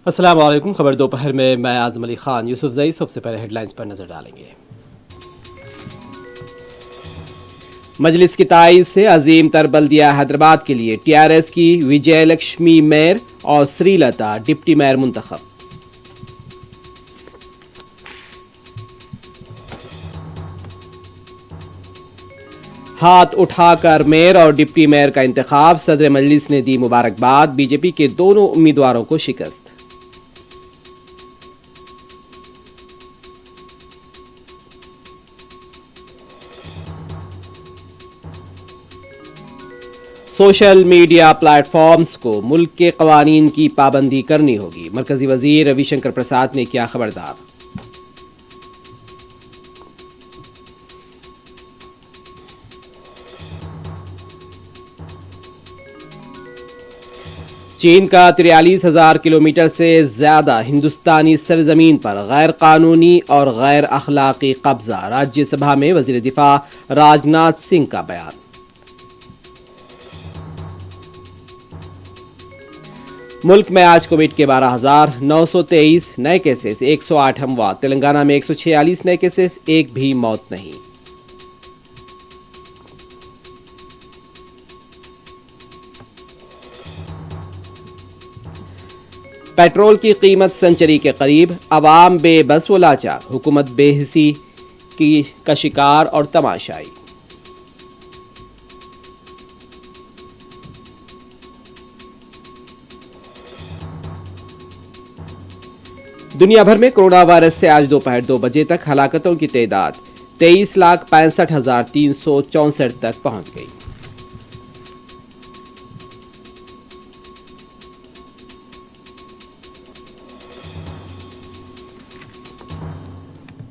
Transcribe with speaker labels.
Speaker 1: अस्सलाम वालेकुम। खबर दोपहर में मैं आज़म अली खान यूसुफजई। सबसे पहले हेडलाइंस पर नजर डालेंगे। मजलिस की ताईद से अजीम तर बल्दिया हैदराबाद के लिए टीआरएस की विजय लक्ष्मी मेयर और श्रीलता डिप्टी मेयर मुंतखब। हाथ उठाकर मेयर और डिप्टी मेयर का इंतखाब, सदर मजलिस ने दी मुबारकबाद। बीजेपी के दोनों उम्मीदवारों को शिकस्त। सोशल मीडिया प्लेटफॉर्म्स को मुल्क के कवानीन की पाबंदी करनी होगी, मरकजी वजीर रविशंकर प्रसाद ने किया खबरदार। चीन का 43,000 किलोमीटर से ज्यादा हिंदुस्तानी सरजमीन पर गैर कानूनी और गैर अखलाकी कब्जा, राज्यसभा में वजीर दिफा राजनाथ सिंह का बयान। मुल्क में आज कोविड के 12,923 नए केसेस, 108 अमवात। तेलंगाना में 146 नए केसेस, एक भी मौत नहीं। पेट्रोल की कीमत सेंचुरी के करीब, अवाम बेबस व लाचार, हुकूमत बेहिसी का शिकार और तमाशाई। दुनिया भर में कोरोना वायरस से आज दोपहर 2 बजे तक हलाकतों की तादाद 23,65,364 तक पहुंच गई।